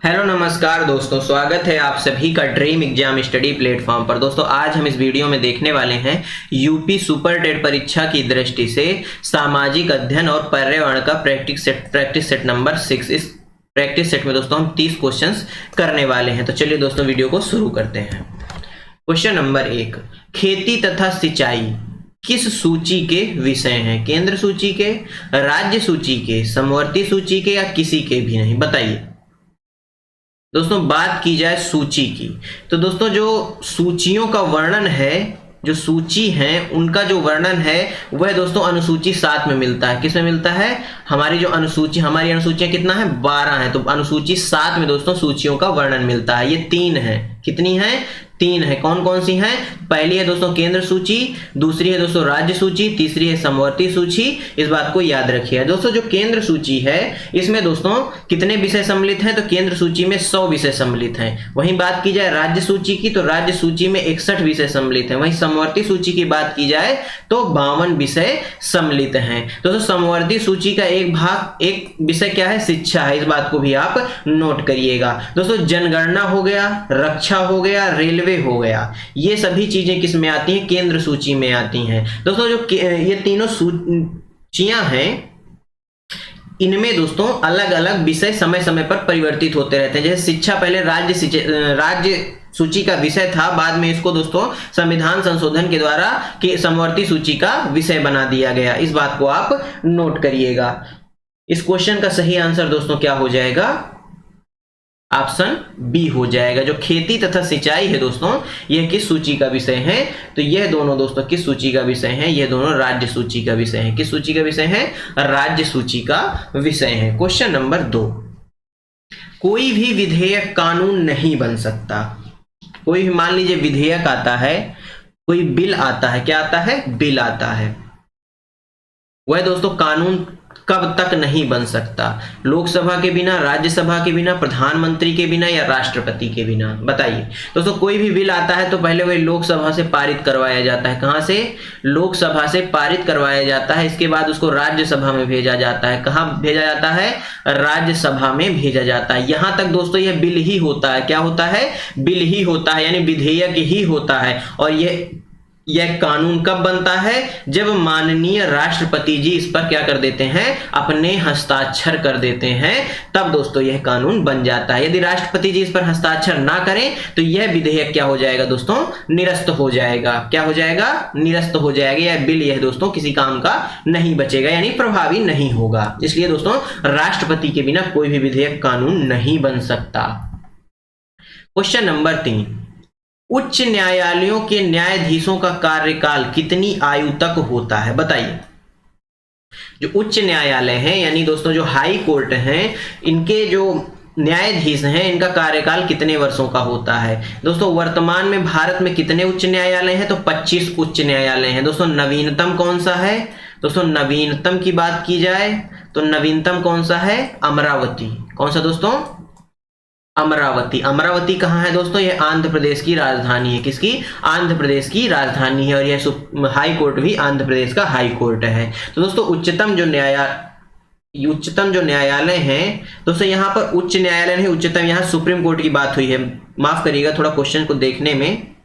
Hello नमस्कार दोस्तों, स्वागत है आप सभी का ड्रीम एग्जाम स्टडी प्लेटफॉर्म पर। दोस्तों आज हम इस वीडियो में देखने वाले हैं यूपी सुपर टेट परीक्षा की दृष्टि से सामाजिक अध्ययन और पर्यावरण का प्रैक्टिस सेट नंबर 6। इस प्रैक्टिस सेट में दोस्तों हम 30 क्वेश्चंस करने वाले हैं। तो चलिए दोस्तों वीडियो को शुरू करते हैं। क्वेश्चन नंबर 1, खेती तथा सिंचाई किस सूची के विषय हैं? केंद्र सूची के, राज्य सूची के, समवर्ती सूची के या किसी के भी नहीं? बताइए दोस्तों। बात की जाए सूची की तो दोस्तों जो सूचियों का वर्णन है, जो सूची है उनका जो वर्णन है वह दोस्तों अनुसूची 7 में मिलता है। किस में मिलता है? हमारी अनुसूचियां कितना है? 12 है। तो अनुसूची 7 में दोस्तों सूचियों का वर्णन मिलता है। ये 3 है। कितनी है? 3 है। कौन कौन सी हैं? पहली है दोस्तों केंद्र सूची, दूसरी है दोस्तों राज्य सूची, तीसरी है समवर्ती सूची। इस बात को याद रखिए दोस्तों। जो केंद्र सूची है इसमें दोस्तों कितने विषय सम्मिलित हैं? तो केंद्र सूची में 100 विषय सम्मिलित हैं। वहीं बात की जाए राज्य सूची की तो राज्य सूची में 61 विषय सम्मिलित हैं। वहीं समवर्ती सूची की बात की जाए तो 52 विषय सम्मिलित हैं। दोस्तों समवर्ती सूची का एक विषय क्या है? शिक्षा है। इस बात को भी आप नोट करिएगा। दोस्तों जनगणना हो गया, रक्षा हो गया, रेलवे हो गया, ये सभी चीजें किस में आती हैं? केंद्र सूची में आती हैं। दोस्तों जो ये तीनों सूचियां हैं इनमें दोस्तों अलग अलग विषय समय समय पर परिवर्तित होते रहते हैं। जैसे शिक्षा पहले राज्य सूची का विषय था, बाद में इसको दोस्तों संविधान संशोधन के द्वारा समवर्ती सूची का विषय बना दिया गया। इस बात को आप नोट करिएगा। इस क्वेश्चन का सही आंसर दोस्तों क्या हो जाएगा? ऑप्शन बी हो जाएगा। जो खेती तथा सिंचाई है दोस्तों यह किस सूची का विषय है? तो यह दोनों दोस्तों किस सूची का विषय है? यह दोनों राज्य सूची का विषय है। किस सूची का विषय है? राज्य सूची का विषय है। क्वेश्चन नंबर 2, कोई भी विधेयक कानून नहीं बन सकता। कोई भी मान लीजिए विधेयक आता है, कोई बिल आता है। क्या आता है? बिल आता है। वह दोस्तों कानून कब तक नहीं बन सकता? लोकसभा के बिना, राज्यसभा के बिना, प्रधानमंत्री के बिना या राष्ट्रपति के बिना? बताइए दोस्तों। कोई भी बिल आता है तो पहले वह लोकसभा से पारित करवाया जाता है। कहां से? लोकसभा से पारित करवाया जाता है। इसके बाद उसको राज्यसभा में भेजा जाता है। कहां भेजा जाता है? राज्यसभा में भेजा जाता है। यहां तक दोस्तों यह बिल ही होता है। क्या होता है? बिल ही होता है, यानी विधेयक ही होता है। और यह कानून कब बनता है? जब माननीय राष्ट्रपति जी इस पर क्या कर देते हैं? अपने हस्ताक्षर कर देते हैं, तब दोस्तों यह कानून बन जाता है। यदि राष्ट्रपति जी इस पर हस्ताक्षर ना करें तो यह विधेयक क्या हो जाएगा दोस्तों? निरस्त हो जाएगा। क्या हो जाएगा? निरस्त हो जाएगा। यह बिल यह दोस्तों किसी काम का नहीं बचेगा, यानी प्रभावी नहीं होगा। इसलिए दोस्तों राष्ट्रपति के बिना कोई भी विधेयक कानून नहीं बन सकता। क्वेश्चन नंबर 3, उच्च न्यायालयों के न्यायाधीशों का कार्यकाल कितनी आयु तक होता है? बताइए। जो उच्च न्यायालय हैं यानी दोस्तों जो हाई कोर्ट हैं, इनके जो न्यायाधीश हैं इनका कार्यकाल कितने वर्षों का होता है? दोस्तों वर्तमान में भारत में कितने उच्च न्यायालय हैं? तो 25 उच्च न्यायालय हैं। दोस्तों नवीनतम कौन सा है? दोस्तों नवीनतम की बात की जाए तो नवीनतम कौन सा है? अमरावती। कौन सा दोस्तों? अमरावती। अमरावती कहाँ है दोस्तों? यह आंध्र प्रदेश की राजधानी है। किसकी? आंध्र प्रदेश की राजधानी है। और यह हाई कोर्ट भी आंध्र प्रदेश का हाई कोर्ट है। तो दोस्तों उच्चतम जो न्यायालय हैं दोस्तों, यहाँ पर उच्च न्यायालय नहीं, उच्चतम यहाँ सुप्रीम कोर्ट की बात हुई है। माफ करिएगा, थोड़ा क्वेश्चन को देखने में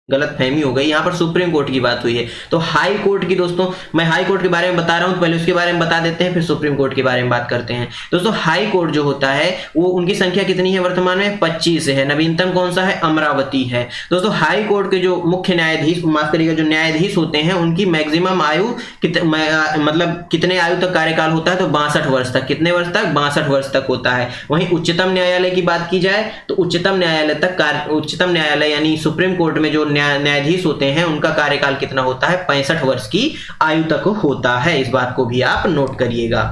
गलत फहमी हो गई। यहाँ पर सुप्रीम कोर्ट की बात हुई है। तो हाई कोर्ट की दोस्तों, मैं हाई कोर्ट के बारे में बता रहा हूँ तो पहले उसके बारे में बता देते हैं, फिर सुप्रीम कोर्ट के बारे में बात करते हैं। दोस्तों हाई कोर्ट जो होता है वो उनकी संख्या कितनी है वर्तमान में? 25 है। नवीनतम कौन सा है? अमरावती है। दोस्तों हाई कोर्ट के जो मुख्य न्यायाधीश, माफ करिएगा, जो न्यायाधीश होते हैं उनकी मैक्सिमम आयु मतलब कितने आयु तक कार्यकाल होता है? तो 62 वर्ष तक। कितने वर्ष तक? 62 वर्ष तक होता है। वहीं उच्चतम न्यायालय की बात की जाए तो उच्चतम न्यायालय यानी सुप्रीम कोर्ट में जो न्यायाधीश होते हैं उनका कार्यकाल कितना होता है? 65 वर्ष की आयु तक होता है। इस बात को भी आप नोट करिएगा।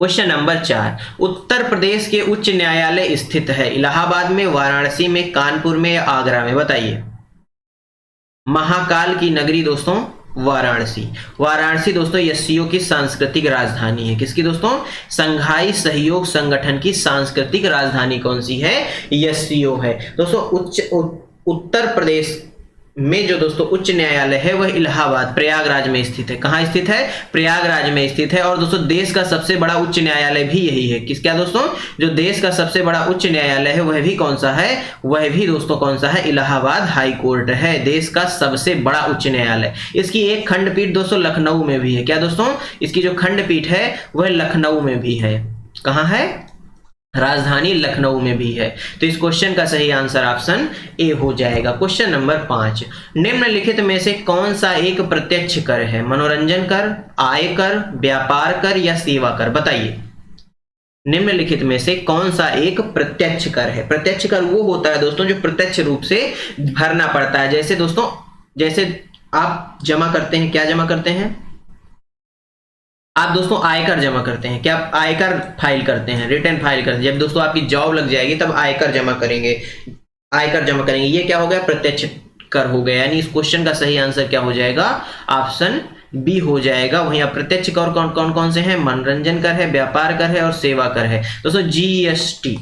क्वेश्चन नंबर 4, उत्तर प्रदेश के उच्च न्यायालय स्थित है इलाहाबाद में, वाराणसी में, कानपुर में या आगरा में? बताइए। महाकाल की नगरी दोस्तों वाराणसी। वाराणसी दोस्तों एससीओ की सांस्कृतिक राजधानी है। किसकी दोस्तों? संघाई सहयोग संगठन की सांस्कृतिक राजधानी कौन सी है? एससीओ है। दोस्तों उत्तर प्रदेश में जो दोस्तों उच्च न्यायालय है वह इलाहाबाद प्रयागराज में स्थित है। कहाँ स्थित है? प्रयागराज में स्थित है। और दोस्तों देश का सबसे बड़ा उच्च न्यायालय भी यही है। किस क्या दोस्तों? जो देश का सबसे बड़ा उच्च न्यायालय है वह भी कौन सा है? वह भी दोस्तों कौन सा है? इलाहाबाद हाई कोर्ट है, देश का सबसे बड़ा उच्च न्यायालय। इसकी एक खंडपीठ दोस्तों लखनऊ में भी है। क्या दोस्तों? इसकी जो खंडपीठ है वह लखनऊ में भी है। कहाँ है? राजधानी लखनऊ में भी है। तो इस क्वेश्चन का सही आंसर ऑप्शन ए हो जाएगा। क्वेश्चन नंबर 5, निम्नलिखित में से कौन सा एक प्रत्यक्ष कर है? मनोरंजन कर, आय कर, व्यापार कर या सेवा कर? बताइए, निम्नलिखित में से कौन सा एक प्रत्यक्ष कर है? प्रत्यक्ष कर वो होता है दोस्तों जो प्रत्यक्ष रूप से भरना पड़ता है। जैसे दोस्तों, जैसे आप जमा करते हैं, क्या जमा करते हैं आप दोस्तों? आयकर जमा करते हैं। क्या आप आयकर फाइल करते हैं, रिटर्न फाइल करते हैं? जब दोस्तों आपकी जॉब लग जाएगी तब आयकर जमा करेंगे, आयकर जमा करेंगे। ये क्या हो गया? प्रत्यक्ष कर हो गया। यानी इस क्वेश्चन का सही आंसर क्या हो जाएगा? ऑप्शन बी हो जाएगा। वहीं अप्रत्यक्ष कर कौन कौन कौन से हैं? मनोरंजन कर है, व्यापार कर है और सेवा कर है। दोस्तों जीएसटी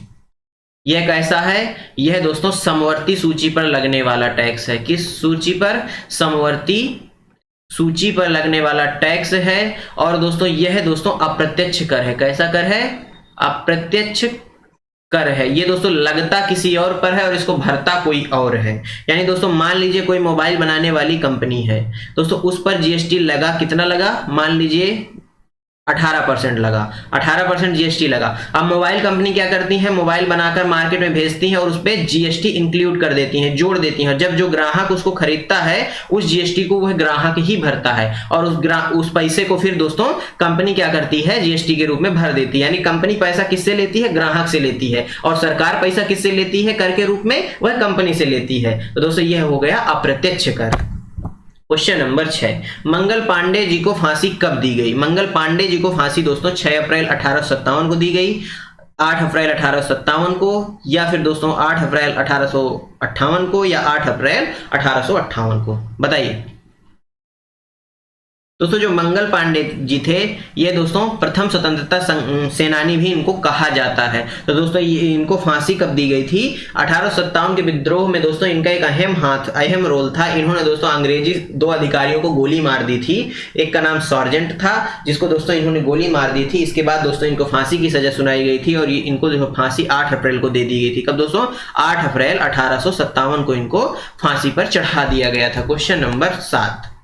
यह कैसा है? यह दोस्तों समवर्ती सूची पर लगने वाला टैक्स है। किस सूची पर? समवर्ती सूची पर लगने वाला टैक्स है। और दोस्तों यह दोस्तों अप्रत्यक्ष कर है। कैसा कर है? अप्रत्यक्ष कर है। ये दोस्तों लगता किसी और पर है और इसको भरता कोई और है। यानी दोस्तों मान लीजिए कोई मोबाइल बनाने वाली कंपनी है दोस्तों, उस पर जीएसटी लगा। कितना लगा? मान लीजिए 18% लगा, 18% जीएसटी लगा। अब मोबाइल कंपनी क्या करती है? मोबाइल बनाकर मार्केट में भेजती है और उस पर जीएसटी इंक्लूड कर देती है, जोड़ देती है। जब जो ग्राहक उसको खरीदता है उस जीएसटी को वह ग्राहक ही भरता है और उस पैसे को फिर दोस्तों कंपनी क्या करती है? जीएसटी के रूप में भर देती है। यानी कंपनी पैसा किससे लेती है? ग्राहक से लेती है। और सरकार पैसा किससे लेती है कर के रूप में? वह कंपनी से लेती है। तो दोस्तों यह हो गया अप्रत्यक्ष कर। क्वेश्चन नंबर 6, मंगल पांडे जी को फांसी कब दी गई? मंगल पांडे जी को फांसी दोस्तों 6 अप्रैल 1857 को दी गई, 8 अप्रैल 1857 को, या फिर दोस्तों 8 अप्रैल 1858 को, या 8 अप्रैल 1858 को? बताइए दोस्तों। जो मंगल पांडे जी थे ये दोस्तों प्रथम स्वतंत्रता सेनानी भी इनको कहा जाता है। तो दोस्तों इनको फांसी कब दी गई थी? 1857 के विद्रोह में दोस्तों इनका एक अहम रोल था। इन्होंने दोस्तों अंग्रेजी 2 अधिकारियों को गोली मार दी थी। एक का नाम सार्जेंट था जिसको दोस्तों इन्होंने गोली मार दी थी। इसके बाद दोस्तों इनको फांसी की सजा सुनाई गई थी और इनको जो फांसी 8 अप्रैल को दे दी गई थी। कब दोस्तों? 8 अप्रैल 1857 को इनको फांसी पर चढ़ा दिया गया था। क्वेश्चन नंबर 7,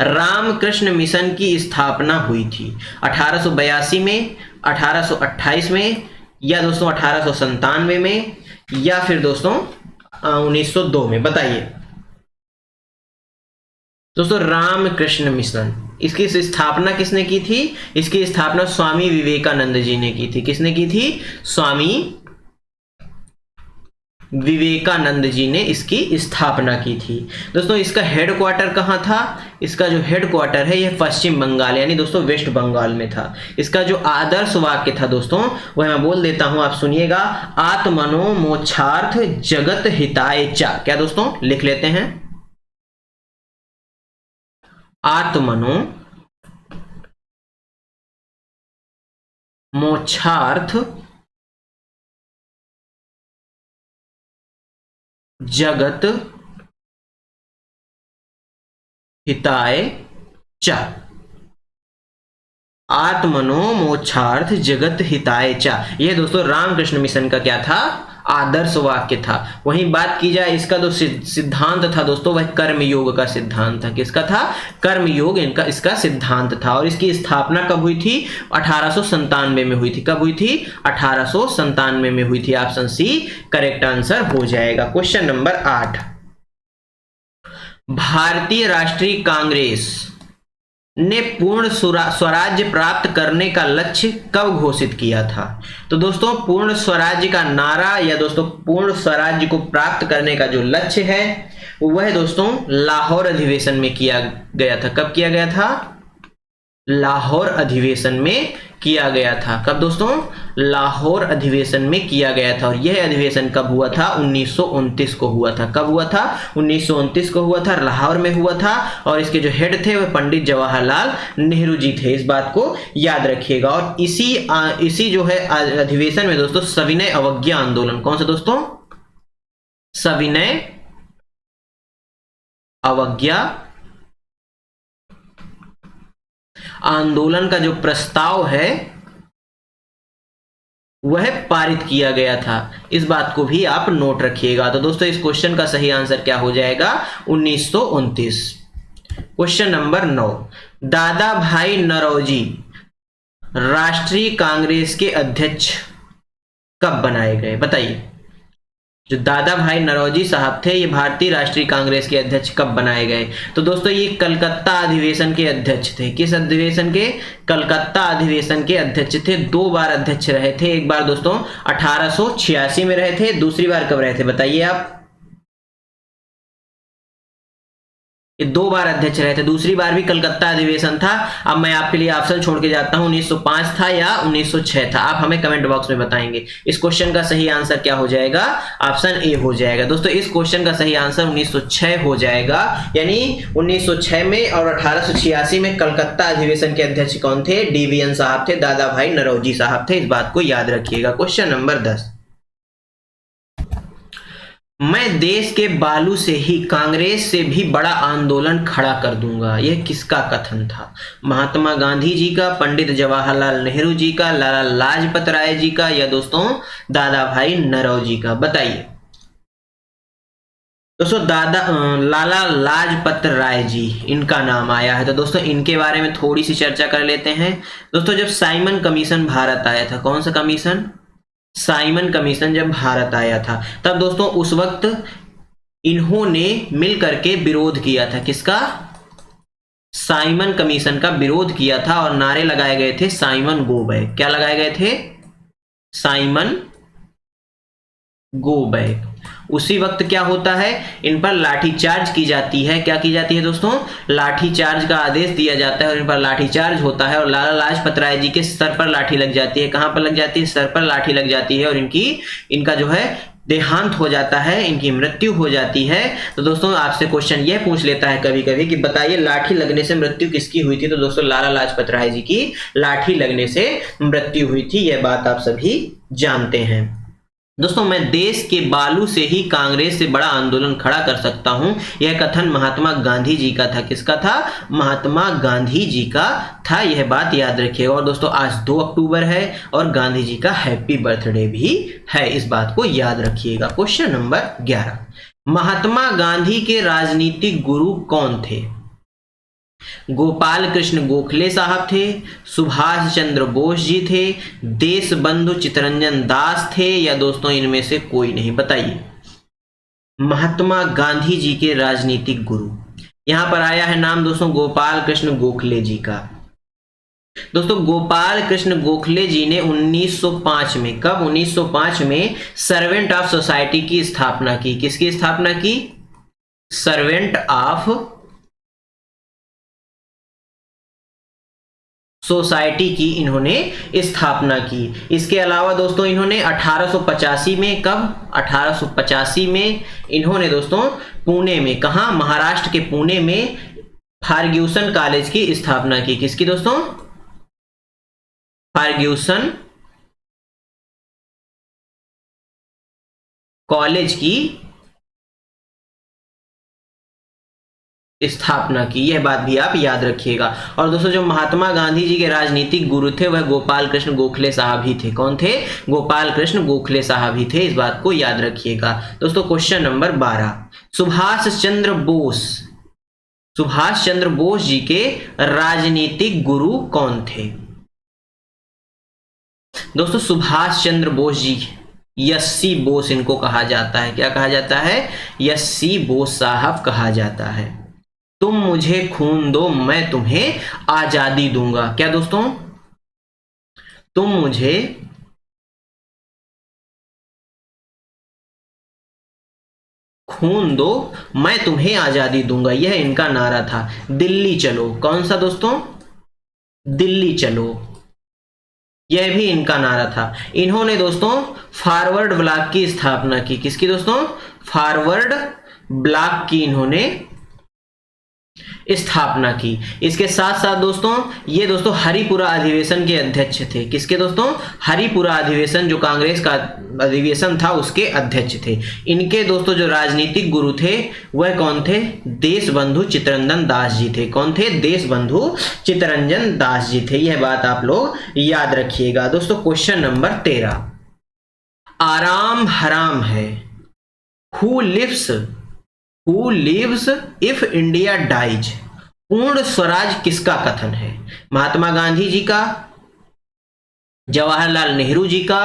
रामकृष्ण मिशन की स्थापना हुई थी 1882 में, 1828 में, या दोस्तों 1897 में, या फिर दोस्तों 1902 में? बताइए दोस्तों। रामकृष्ण मिशन, इसकी स्थापना किसने की थी? इसकी स्थापना स्वामी विवेकानंद जी ने की थी। किसने की थी? स्वामी विवेकानंद जी ने इसकी स्थापना की थी। दोस्तों इसका हेडक्वार्टर कहाँ था? इसका जो हेडक्वार्टर है यह पश्चिम बंगाल यानी दोस्तों वेस्ट बंगाल में था। इसका जो आदर्श वाक्य था दोस्तों वह मैं बोल देता हूं, आप सुनिएगा। आत्मनो मोक्षार्थ जगत हिताय च। क्या दोस्तों? लिख लेते हैं। आत्मनो मोक्षार्थ जगत हिताय च। आत्मनो मोक्षार्थ जगत हिताय च, यह दोस्तों रामकृष्ण मिशन का क्या था? आदर्श वाक्य था। वहीं बात की जाए इसका जो सिद्धांत था दोस्तों वह कर्मयोग का सिद्धांत था। किसका था? कर्मयोग इनका इसका सिद्धांत था। और इसकी स्थापना कब हुई थी? 1897 में हुई थी। कब हुई थी? 1897 में हुई थी। ऑप्शन सी करेक्ट आंसर हो जाएगा। क्वेश्चन नंबर 8, भारतीय राष्ट्रीय कांग्रेस ने पूर्ण स्वराज्य प्राप्त करने का लक्ष्य कब घोषित किया था? तो दोस्तों पूर्ण स्वराज्य का नारा या दोस्तों पूर्ण स्वराज्य को प्राप्त करने का जो लक्ष्य है वह दोस्तों लाहौर अधिवेशन में किया गया था। कब किया गया था? लाहौर अधिवेशन में किया गया था। कब दोस्तों? लाहौर अधिवेशन में किया गया था। और यह अधिवेशन कब हुआ था? 1929 को हुआ था। कब हुआ था? 1929 को हुआ था, लाहौर में हुआ था। और इसके जो हेड थे वह पंडित जवाहरलाल नेहरू जी थे। इस बात को याद रखिएगा। और इसी जो है अधिवेशन में दोस्तों सविनय अवज्ञा आंदोलन, कौन सा दोस्तों? सविनय अवज्ञा आंदोलन का जो प्रस्ताव है वह पारित किया गया था। इस बात को भी आप नोट रखिएगा। तो दोस्तों इस क्वेश्चन का सही आंसर क्या हो जाएगा? 1929। क्वेश्चन नंबर 9, दादा भाई नौरोजी राष्ट्रीय कांग्रेस के अध्यक्ष कब बनाए गए? बताइए। जो दादा भाई नौरोजी साहब थे, ये भारतीय राष्ट्रीय कांग्रेस के अध्यक्ष कब बनाए गए? तो दोस्तों ये कलकत्ता अधिवेशन के अध्यक्ष थे। किस अधिवेशन के? कलकत्ता अधिवेशन के अध्यक्ष थे। 2 बार अध्यक्ष रहे थे। एक बार दोस्तों 1886 में रहे थे, दूसरी बार कब रहे थे बताइए आप? ये 2 बार अध्यक्ष रहे थे, दूसरी बार भी कलकत्ता अधिवेशन था। अब मैं आपके लिए ऑप्शन छोड़ के जाता हूं, 1905 था या 1906 था? आप हमें कमेंट बॉक्स में बताएंगे। इस क्वेश्चन का सही आंसर क्या हो जाएगा? ऑप्शन ए हो जाएगा। दोस्तों इस क्वेश्चन का सही आंसर 1906 हो जाएगा। यानी 1906 में और 1886 में कलकत्ता अधिवेशन के अध्यक्ष कौन थे? DVN साहब थे, दादा भाई नौरोजी साहब थे। इस बात को याद रखिएगा। क्वेश्चन नंबर 10, मैं देश के बालू से ही कांग्रेस से भी बड़ा आंदोलन खड़ा कर दूंगा, यह किसका कथन था? महात्मा गांधी जी का, पंडित जवाहरलाल नेहरू जी का, लाला लाजपत राय जी का, या दोस्तों दादा भाई नौरोजी का? बताइए। दोस्तों लाला लाजपत राय जी, इनका नाम आया है। तो दोस्तों इनके बारे में थोड़ी सी चर्चा कर लेते हैं। दोस्तों जब साइमन कमीशन भारत आया था, कौन सा कमीशन? साइमन कमीशन जब भारत आया था, तब दोस्तों उस वक्त इन्होंने मिल करके विरोध किया था। किसका? साइमन कमीशन का विरोध किया था और नारे लगाए गए थे साइमन गो बैक। क्या लगाए गए थे? Simon go back. उसी वक्त क्या होता है? इन पर लाठीचार्ज की जाती है। क्या की जाती है दोस्तों? लाठीचार्ज का आदेश दिया जाता है और इन पर लाठीचार्ज होता है और लाला लाजपत राय जी के सर पर लाठी लग जाती है। कहां पर लग जाती है? सर पर लाठी लग जाती है और इनका जो है देहांत हो जाता है, इनकी मृत्यु हो जाती है। तो दोस्तों आपसे क्वेश्चन यह पूछ लेता है कभी कभी कि बताइए लाठी लगने से मृत्यु किसकी हुई थी? तो दोस्तों लाला लाजपत राय जी की लाठी लगने से मृत्यु हुई थी। यह बात आप सभी जानते हैं। दोस्तों मैं देश के बालू से ही कांग्रेस से बड़ा आंदोलन खड़ा कर सकता हूं, यह कथन महात्मा गांधी जी का था। किसका था? महात्मा गांधी जी का था। यह बात याद रखिएगा। और दोस्तों आज 2 अक्टूबर है और गांधी जी का हैप्पी बर्थडे भी है, इस बात को याद रखिएगा। क्वेश्चन नंबर 11, महात्मा गांधी के राजनीतिक गुरु कौन थे? गोपाल कृष्ण गोखले साहब थे, सुभाष चंद्र बोस जी थे, देश बंधु चित्तरंजन दास थे, या दोस्तों इनमें से कोई नहीं? बताइए। महात्मा गांधी जी के राजनीतिक गुरु, यहां पर आया है नाम दोस्तों गोपाल कृष्ण गोखले जी का। दोस्तों गोपाल कृष्ण गोखले जी ने 1905 में, कब? 1905 में सर्वेंट ऑफ सोसाइटी की स्थापना की। किसकी स्थापना की? सर्वेंट ऑफ सोसाइटी की इन्होंने स्थापना की। इसके अलावा दोस्तों इन्होंने 1885 में, कब? 1885 में इन्होंने दोस्तों पुणे में, कहां? महाराष्ट्र के पुणे में फर्ग्यूसन कॉलेज की स्थापना की। किसकी दोस्तों? फर्ग्यूसन कॉलेज की स्थापना की। यह बात भी आप याद रखिएगा। और दोस्तों जो महात्मा गांधी जी के राजनीतिक गुरु थे वह गोपाल कृष्ण गोखले साहब ही थे। कौन थे? गोपाल कृष्ण गोखले साहब ही थे। इस बात को याद रखिएगा। दोस्तों क्वेश्चन नंबर 12, सुभाष चंद्र बोस जी के राजनीतिक गुरु कौन थे? दोस्तों सुभाष चंद्र बोस जी, यस्सी बोस इनको कहा जाता है। क्या कहा जाता है? यस्सी बोस साहब कहा जाता है। तुम मुझे खून दो, मैं तुम्हें आजादी दूंगा। क्या दोस्तों? तुम मुझे खून दो, मैं तुम्हें आजादी दूंगा, यह इनका नारा था। दिल्ली चलो, कौन सा दोस्तों? दिल्ली चलो, यह भी इनका नारा था। इन्होंने दोस्तों फॉरवर्ड ब्लॉक की स्थापना की। किसकी दोस्तों? फॉरवर्ड ब्लॉक की इन्होंने स्थापना की। इसके साथ साथ दोस्तों ये दोस्तों हरिपुरा अधिवेशन के अध्यक्ष थे। किसके दोस्तों? हरिपुरा अधिवेशन, जो कांग्रेस का अधिवेशन था उसके अध्यक्ष थे। इनके दोस्तों जो राजनीतिक गुरु थे वह कौन थे? देशबंधु चित्तरंजन दास जी थे। कौन थे? देशबंधु चित्तरंजन दास जी थे। यह बात आप लोग याद रखिएगा। दोस्तों क्वेश्चन नंबर 13, आराम हराम है, who lives if India dies, पूर्ण स्वराज किसका कथन है? महात्मा गांधी जी का, जवाहरलाल नेहरू जी का,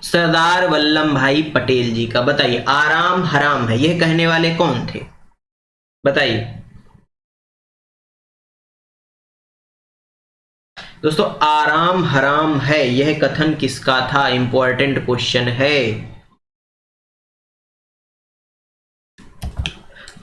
सरदार वल्लभ भाई पटेल जी का? बताइए, आराम हराम है यह कहने वाले कौन थे? बताइए दोस्तों, आराम हराम है यह कथन किसका था? इंपॉर्टेंट क्वेश्चन है।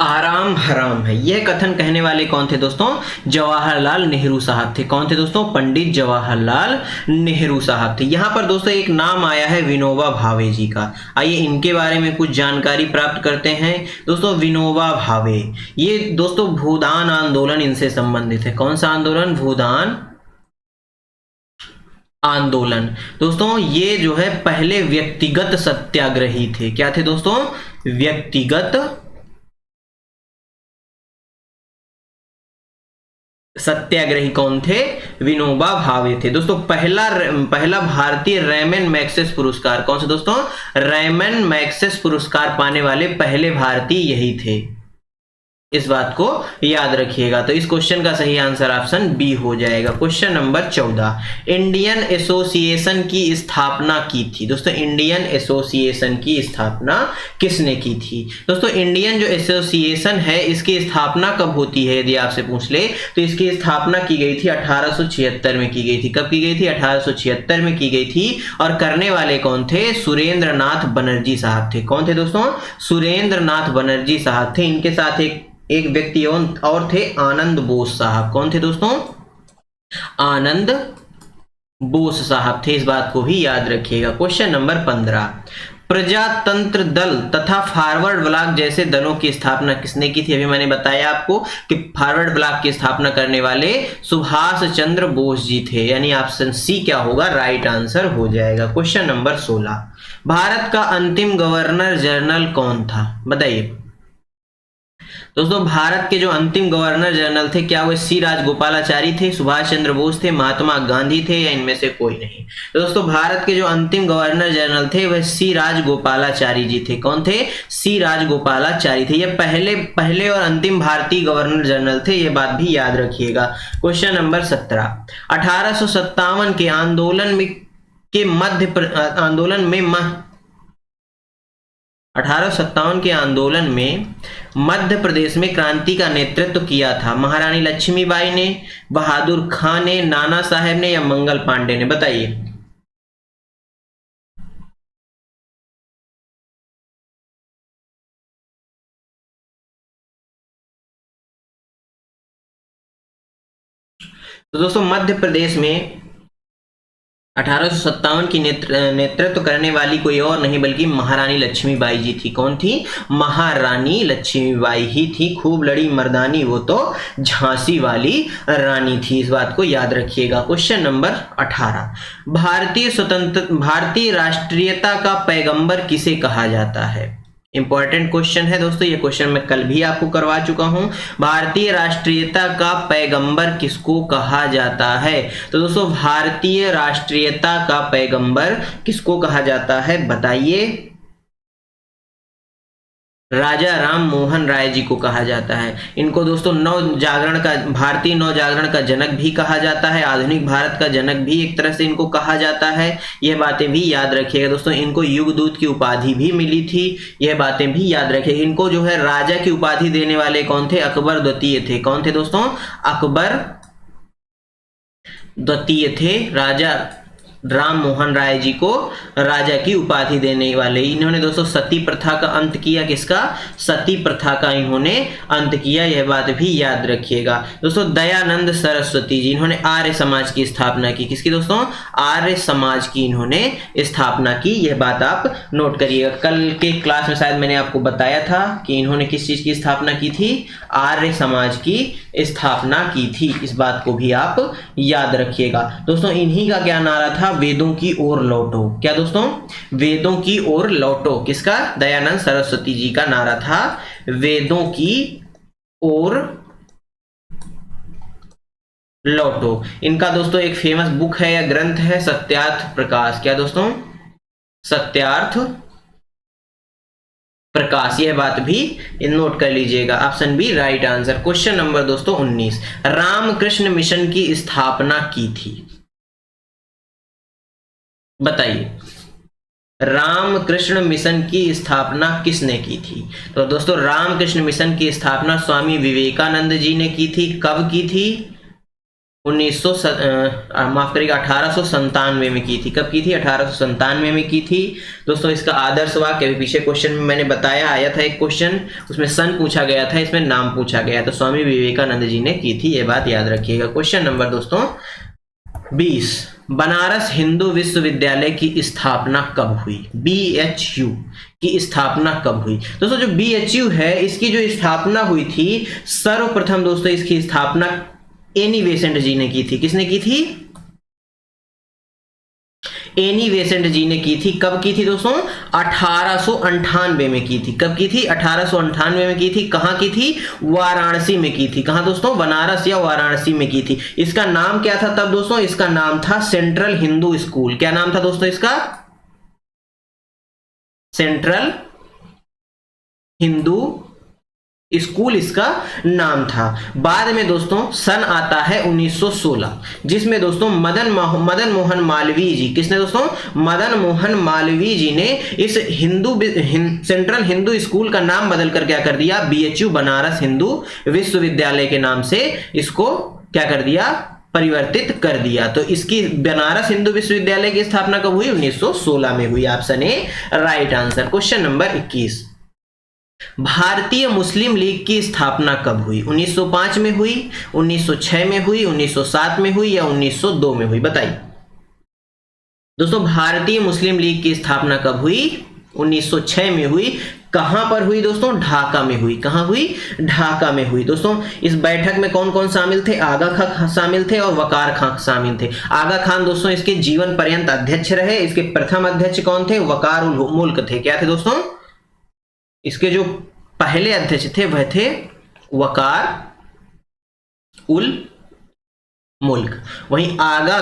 आराम हराम है यह कथन कहने वाले कौन थे दोस्तों? जवाहरलाल नेहरू साहब थे। कौन थे दोस्तों? पंडित जवाहरलाल नेहरू साहब थे। यहां पर दोस्तों एक नाम आया है विनोबा भावे जी का। आइए इनके बारे में कुछ जानकारी प्राप्त करते हैं। दोस्तों विनोबा भावे, ये दोस्तों भूदान आंदोलन इनसे संबंधित है। कौन सा आंदोलन? भूदान आंदोलन। दोस्तों ये जो है पहले व्यक्तिगत सत्याग्रही थे। क्या थे दोस्तों? व्यक्तिगत सत्याग्रही कौन थे? विनोबा भावे थे। दोस्तों पहला भारतीय रेमन मैग्सेस पुरस्कार, कौन सा दोस्तों? रेमन मैग्सेस पुरस्कार पाने वाले पहले भारतीय यही थे। इस बात को याद रखिएगा। तो इस क्वेश्चन का सही आंसर ऑप्शन बी हो जाएगा। क्वेश्चन नंबर 14, इंडियन एसोसिएशन की स्थापना की थी। दोस्तों इंडियन एसोसिएशन की स्थापना किसने की थी? दोस्तों इंडियन जो एसोसिएशन है इसकी स्थापना कब होती है यदि आपसे पूछ ले तो इसकी स्थापना की गई थी 1876 में की गई थी। कब की गई थी? 1876 में की गई थी। और करने वाले कौन थे? सुरेंद्र नाथ बनर्जी साहब थे। कौन थे दोस्तों? सुरेंद्र नाथ बनर्जी साहब थे। इनके साथ एक व्यक्ति और थे, आनंद बोस साहब। कौन थे दोस्तों? आनंद बोस साहब थे। इस बात को भी याद रखिएगा। क्वेश्चन नंबर 15, प्रजातंत्र दल तथा फॉरवर्ड ब्लॉक जैसे दलों की स्थापना किसने की थी? अभी मैंने बताया आपको कि फॉरवर्ड ब्लॉक की स्थापना करने वाले सुभाष चंद्र बोस जी थे। यानी ऑप्शन सी क्या होगा? राइट आंसर हो जाएगा। क्वेश्चन नंबर 16, भारत का अंतिम गवर्नर जनरल कौन था? बताइए दोस्तों, भारत के जो अंतिम गवर्नर जनरल थे क्या वे सी राजगोपालाचारी थे, सुभाष चंद्र बोस थे, महात्मा गांधी थे या इनमें से कोई नहीं? तो दोस्तों भारत के जो अंतिम गवर्नर जनरल थे वह सी राजगोपालाचारी जी थे। कौन थे? सी राजगोपालाचारी थे। ये पहले और अंतिम भारतीय गवर्नर जनरल थे। ये बात भी याद रखिएगा। क्वेश्चन नंबर 17, 1857 के आंदोलन में 1857 के आंदोलन में मध्य प्रदेश में क्रांति का नेतृत्व किया था महारानी लक्ष्मीबाई ने, बहादुर खां ने, नाना साहेब ने या मंगल पांडे ने? बताइए तो दोस्तों मध्य प्रदेश में 1857 की नेतृत्व करने वाली कोई और नहीं बल्कि महारानी लक्ष्मीबाई जी थी। कौन थी? महारानी लक्ष्मीबाई ही थी। खूब लड़ी मर्दानी वो तो झांसी वाली रानी थी। इस बात को याद रखिएगा। क्वेश्चन नंबर 18, भारतीय राष्ट्रीयता का पैगंबर किसे कहा जाता है? इंपॉर्टेंट क्वेश्चन है दोस्तों। ये क्वेश्चन मैं कल भी आपको करवा चुका हूं। भारतीय राष्ट्रीयता का पैगंबर किसको कहा जाता है? तो दोस्तों भारतीय राष्ट्रीयता का पैगंबर किसको कहा जाता है? बताइए। राजा राम मोहन राय जी को कहा जाता है। इनको दोस्तों भारतीय नव जागरण का जनक भी कहा जाता है। आधुनिक भारत का जनक भी एक तरह से इनको कहा जाता है। यह बातें भी याद रखिएगा दोस्तों। इनको युगदूत की उपाधि भी मिली थी। यह बातें भी याद रखिएगा। इनको जो है राजा की उपाधि देने वाले कौन थे? अकबर द्वितीय थे। कौन थे दोस्तों? अकबर द्वितीय थे। राजा राम मोहन राय जी को राजा की उपाधि देने वाले। इन्होंने दोस्तों सती प्रथा का अंत किया। किसका? सती प्रथा का इन्होंने अंत किया, यह बात भी याद रखिएगा। दोस्तों दयानंद सरस्वती जी, इन्होंने आर्य समाज की स्थापना की। किसकी दोस्तों? आर्य समाज की इन्होंने स्थापना की, यह बात आप नोट करिएगा। कल के क्लास में शायद मैंने आपको बताया था कि इन्होंने किस चीज की स्थापना की थी? आर्य समाज की स्थापना की थी। इस बात को भी आप याद रखिएगा। दोस्तों इन्हीं का क्या नारा था? वेदों की ओर लौटो। क्या दोस्तों? वेदों की ओर लौटो। किसका? दयानंद सरस्वती जी का नारा था वेदों की ओर लौटो। इनका दोस्तों एक फेमस बुक है या ग्रंथ है सत्यार्थ प्रकाश। क्या दोस्तों? सत्यार्थ प्रकाश, यह बात भी नोट कर लीजिएगा। Option B right answer. Question number दोस्तों 19, रामकृष्ण मिशन की स्थापना की थी। बताइए, रामकृष्ण मिशन की स्थापना किसने की थी? तो दोस्तों रामकृष्ण मिशन की स्थापना स्वामी विवेकानंद जी ने की थी। कब की थी? 1897 में की थी। कब की थी? 1897 में की थी। दोस्तों इसका आदर्श वाक्य पीछे क्वेश्चन में मैंने बताया, आया था एक क्वेश्चन, उसमें सन पूछा गया था, इसमें नाम पूछा गया। तो स्वामी विवेकानंद जी ने की थी, ये बात याद रखिएगा। क्वेश्चन नंबर दोस्तों 20, बनारस हिंदू विश्वविद्यालय की स्थापना कब हुई? BHU की स्थापना कब हुई? दोस्तों जो BHU है इसकी जो स्थापना हुई थी, सर्वप्रथम दोस्तों इसकी स्थापना एनी बेसेंट जी ने की थी। किसने की थी? एनी बेसेंट जी ने की थी। कब की थी दोस्तों? 1898 में की थी। कब की थी? 1898 में की थी। कहां की थी? वाराणसी में की थी। कहां दोस्तों? बनारस या वाराणसी में की थी। इसका नाम क्या था तब दोस्तों? इसका नाम था सेंट्रल हिंदू स्कूल। क्या नाम था दोस्तों इसका? सेंट्रल हिंदू स्कूल इसका नाम था। बाद में दोस्तों सन आता है 1916, जिसमें दोस्तों मदन मोहन मालवीय जी, किसने दोस्तों? मदन मोहन मालवीय जी ने इस सेंट्रल हिंदू स्कूल का नाम बदल कर क्या कर दिया? BHU बनारस हिंदू विश्वविद्यालय के नाम से इसको क्या कर दिया? परिवर्तित कर दिया। तो इसकी बनारस हिंदू विश्वविद्यालय की स्थापना कब हुई? 1916 में हुई। Option A right answer. Question number 21, भारतीय मुस्लिम लीग की स्थापना कब हुई? 1905 में हुई, 1906 में हुई, 1907 में हुई या 1902 में हुई? बताइए दोस्तों, भारतीय मुस्लिम लीग की स्थापना कब हुई? 1906 में हुई। कहां पर हुई दोस्तों? ढाका में हुई। कहां हुई? ढाका में हुई। दोस्तों इस बैठक में कौन कौन शामिल थे? आगा खां शामिल थे और वकार खां शामिल थे। आगा खान दोस्तों इसके जीवन पर्यंत अध्यक्ष रहे। इसके प्रथम अध्यक्ष कौन थे? वकार उल मुल्क थे। क्या थे दोस्तों? इसके जो पहले अध्यक्ष थे वह थे वकार उल मुल्क। वहीं आगा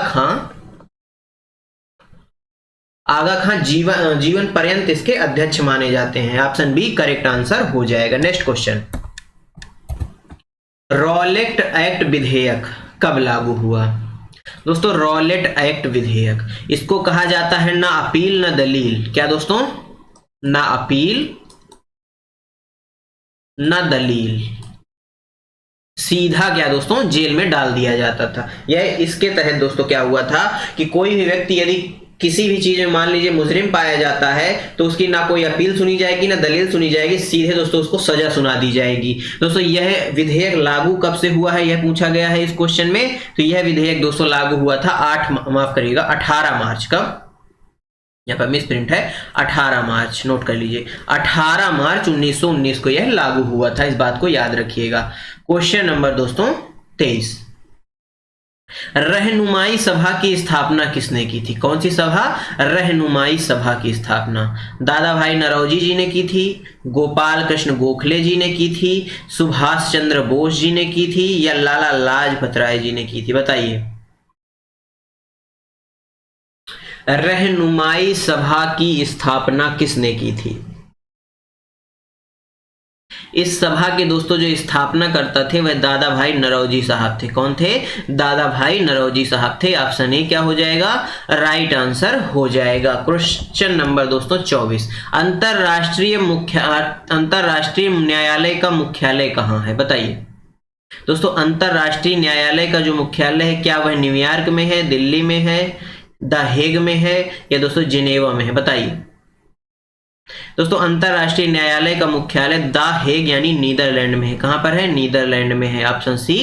खां जीवन पर्यंत इसके अध्यक्ष माने जाते हैं। ऑप्शन बी करेक्ट आंसर हो जाएगा। नेक्स्ट क्वेश्चन, रॉलेट एक्ट विधेयक कब लागू हुआ? दोस्तों रॉलेट एक्ट विधेयक, इसको कहा जाता है ना अपील ना दलील। क्या दोस्तों? ना अपील ना दलील, सीधा क्या दोस्तों? जेल में डाल दिया जाता था। यह इसके तहत दोस्तों क्या हुआ था कि कोई भी व्यक्ति यदि किसी भी चीज में मान लीजिए मुजरिम पाया जाता है तो उसकी ना कोई अपील सुनी जाएगी ना दलील सुनी जाएगी, सीधे दोस्तों उसको सजा सुना दी जाएगी। दोस्तों यह विधेयक लागू कब से हुआ है, यह पूछा गया है इस क्वेश्चन में। तो यह विधेयक दोस्तों लागू हुआ था 18 मार्च। कब? यहाँ पर मिस प्रिंट है, 18 मार्च, नोट कर लीजिए। 18 मार्च 1919 को यह लागू हुआ था, इस बात को याद रखिएगा। क्वेश्चन नंबर दोस्तों 23, रहनुमाई सभा की स्थापना किसने की थी? कौन सी सभा? रहनुमाई सभा की स्थापना दादा भाई नरौजी जी ने की थी, गोपाल कृष्ण गोखले जी ने की थी, सुभाष चंद्र बोस जी ने की थी या लाला लाजपत राय जी ने की थी? बताइए, रहनुमाई सभा की स्थापना किसने की थी? इस सभा के दोस्तों जो स्थापना करता थे वह दादा भाई नरौजी साहब थे। कौन थे? दादा भाई नरौजी साहब थे। ऑप्शन ए क्या हो जाएगा? राइट आंसर हो जाएगा। क्वेश्चन नंबर दोस्तों 24, अंतरराष्ट्रीय न्यायालय का मुख्यालय कहाँ है? बताइए दोस्तों, अंतरराष्ट्रीय न्यायालय का जो मुख्यालय है क्या वह न्यूयॉर्क में है, दिल्ली में है, द हेग में है या दोस्तों जिनेवा में है, बताइए। दोस्तों अंतरराष्ट्रीय न्यायालय का मुख्यालय द हेग यानी नीदरलैंड में है। कहां पर है? नीदरलैंड में है। ऑप्शन सी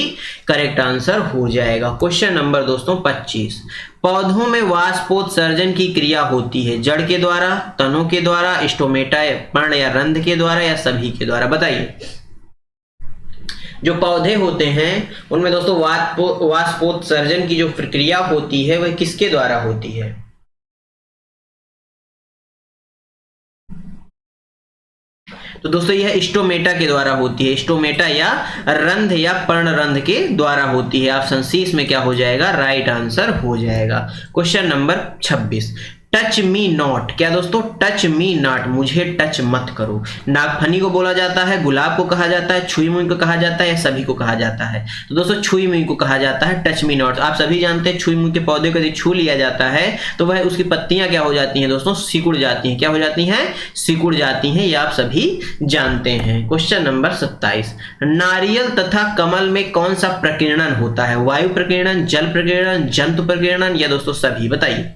करेक्ट आंसर हो जाएगा। क्वेश्चन नंबर दोस्तों 25, पौधों में वाष्पोत्सर्जन की क्रिया होती है जड़ के द्वारा, तनों के द्वारा, स्टोमेटा पर्ण या रंध्र के द्वारा या सभी के द्वारा, बताइए। जो पौधे होते हैं उनमें दोस्तों वाष्पोत्सर्जन की जो प्रक्रिया होती है वह किसके द्वारा होती है? तो दोस्तों यह स्टोमेटा के द्वारा होती है। स्टोमेटा या रंध्र या पर्णरंध्र के द्वारा होती है। ऑप्शन सी इसमें क्या हो जाएगा? राइट आंसर हो जाएगा। Question number 26, touch me not, क्या दोस्तों? टच मी नॉट, मुझे टच मत करो। नागफनी को बोला जाता है, गुलाब को कहा जाता है, छुई मुई को कहा जाता है या सभी को कहा जाता है? तो दोस्तों छुई मुई को कहा जाता है, टच मी नॉट। आप सभी जानते हैं छुई मुई के पौधे को यदि छू लिया जाता है तो वह उसकी पत्तियां क्या हो जाती हैं दोस्तों? सिकुड़ जाती हैं। क्या हो जाती हैं? सिकुड़ जाती हैं। ये आप सभी जानते हैं। क्वेश्चन नंबर 27, नारियल तथा कमल में कौन सा प्रकीर्णन होता है? वायु प्रकीर्णन, जल प्रकीर्णन, जंतु प्रकीर्णन या दोस्तों सभी, बताइए।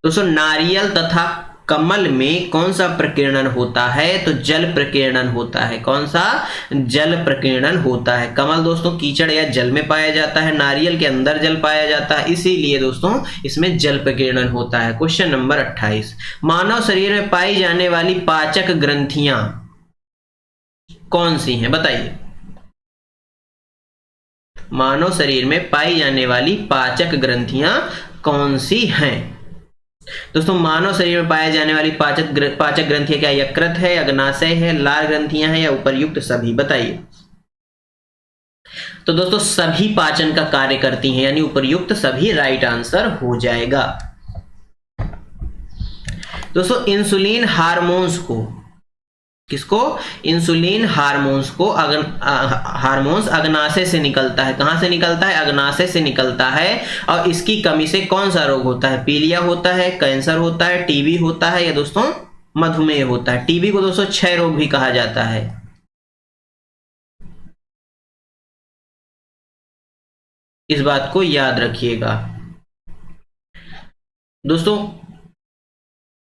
दोस्तों नारियल तथा कमल में कौन सा प्रकीर्णन होता है? तो जल प्रकीर्णन होता है। कौन सा? जल प्रकीर्णन होता है। कमल दोस्तों कीचड़ या जल में पाया जाता है, नारियल के अंदर जल पाया जाता है, इसीलिए दोस्तों इसमें जल प्रकीर्णन होता है। क्वेश्चन नंबर 28, मानव शरीर में पाई जाने वाली पाचक ग्रंथियां कौन सी हैं? बताइए। मानव शरीर में पाई जाने वाली पाचक ग्रंथियां कौन सी हैं? दोस्तों मानव शरीर में पाए जाने वाली पाचक ग्रंथियां क्या? यकृत है, अग्नाशय है, लार ग्रंथियां हैं या उपर्युक्त सभी, बताइए। तो दोस्तों सभी पाचन का कार्य करती हैं यानी उपर्युक्त सभी राइट आंसर हो जाएगा। दोस्तों इंसुलिन हार्मोन्स को, किसको? इंसुलिन हार्मोन्स को हार्मोन्स अग्नाशय से निकलता है। कहां से निकलता है? अग्नाशय से निकलता है। और इसकी कमी से कौन सा रोग होता है? पीलिया होता है, कैंसर होता है, टीबी होता है या दोस्तों मधुमेह होता है। टीबी को दोस्तों क्षय रोग भी कहा जाता है। इस बात को याद रखिएगा। दोस्तों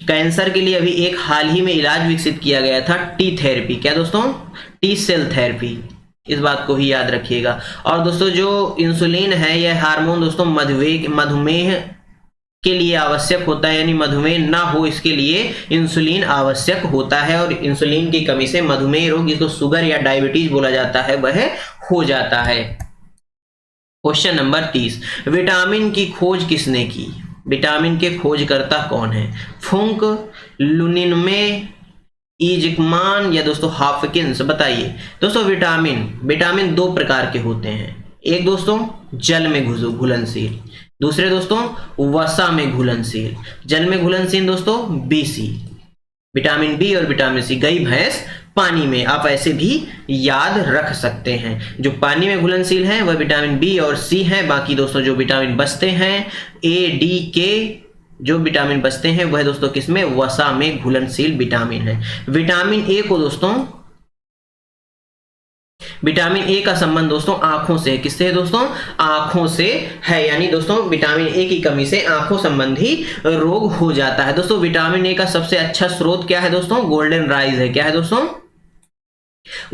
कैंसर के लिए अभी एक हाल ही में इलाज विकसित किया गया था, टी थेरेपी। क्या दोस्तों? T cell therapy. इस बात को ही याद रखिएगा। और दोस्तों जो इंसुलिन है यह हार्मोन दोस्तों मधुमेह के लिए आवश्यक होता है, यानी मधुमेह ना हो इसके लिए इंसुलिन आवश्यक होता है। और इंसुलिन की कमी से मधुमेह रोग, जिसको शुगर या डायबिटीज बोला जाता है, वह हो जाता है। क्वेश्चन नंबर 30, विटामिन की खोज किसने की? विटामिन के खोजकर्ता कौन है? फुंक, लुनिनमे, इजकमान या दोस्तों हॉपकिंस, बताइए। दोस्तों विटामिन दो प्रकार के होते हैं। एक दोस्तों जल में घुलनशील, दूसरे दोस्तों वसा में घुलनशील। जल में घुलनशील दोस्तों BC, विटामिन बी और विटामिन सी। गई भैंस पानी में, आप ऐसे भी याद रख सकते हैं। जो पानी में घुलनशील हैं वह विटामिन बी और सी हैं। बाकी दोस्तों जो विटामिन बचते हैं ADK, जो विटामिन बचते हैं वह दोस्तों किसमें? वसा में घुलनशील विटामिन है। विटामिन ए को दोस्तों, विटामिन ए का संबंध दोस्तों आंखों से है। किससे है दोस्तों? आंखों से है। यानी दोस्तों विटामिन ए की कमी से आंखों संबंधी रोग हो जाता है। दोस्तों विटामिन ए का सबसे अच्छा स्रोत क्या है दोस्तों? गोल्डन राइज है। क्या है दोस्तों?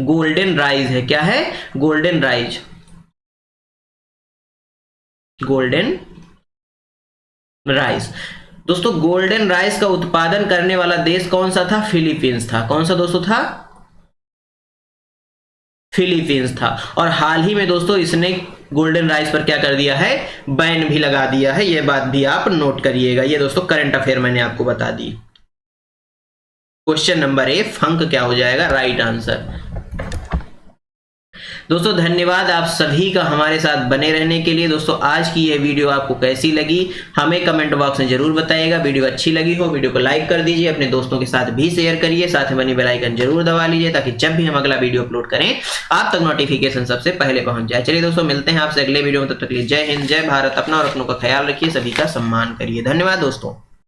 गोल्डन राइज है। क्या है? Golden rise, golden rice. दोस्तों गोल्डन राइस का उत्पादन करने वाला देश कौन सा था? फिलीपींस था। कौन सा दोस्तों था? फिलीपींस था। और हाल ही में दोस्तों इसने गोल्डन राइस पर क्या कर दिया है? बैन भी लगा दिया है। यह बात भी आप नोट करिएगा। ये दोस्तों करंट अफेयर मैंने आपको बता दी। क्वेश्चन नंबर ए, फंक क्या हो जाएगा? Right answer. दोस्तों धन्यवाद आप सभी का हमारे साथ बने रहने के लिए। दोस्तों आज की यह वीडियो आपको कैसी लगी हमें कमेंट बॉक्स में जरूर बताइएगा। वीडियो अच्छी लगी हो वीडियो को लाइक कर दीजिए, अपने दोस्तों के साथ भी शेयर करिए, साथ में बनी बेल आइकन जरूर दबा लीजिए ताकि जब भी हम अगला वीडियो अपलोड करें आप तक नोटिफिकेशन सबसे पहले पहुंच जाए। चलिए दोस्तों मिलते हैं आपसे अगले वीडियो में, तब तक के लिए जय हिंद, जय भारत। अपना और अपनों का ख्याल रखिए, सभी का सम्मान करिए। धन्यवाद दोस्तों।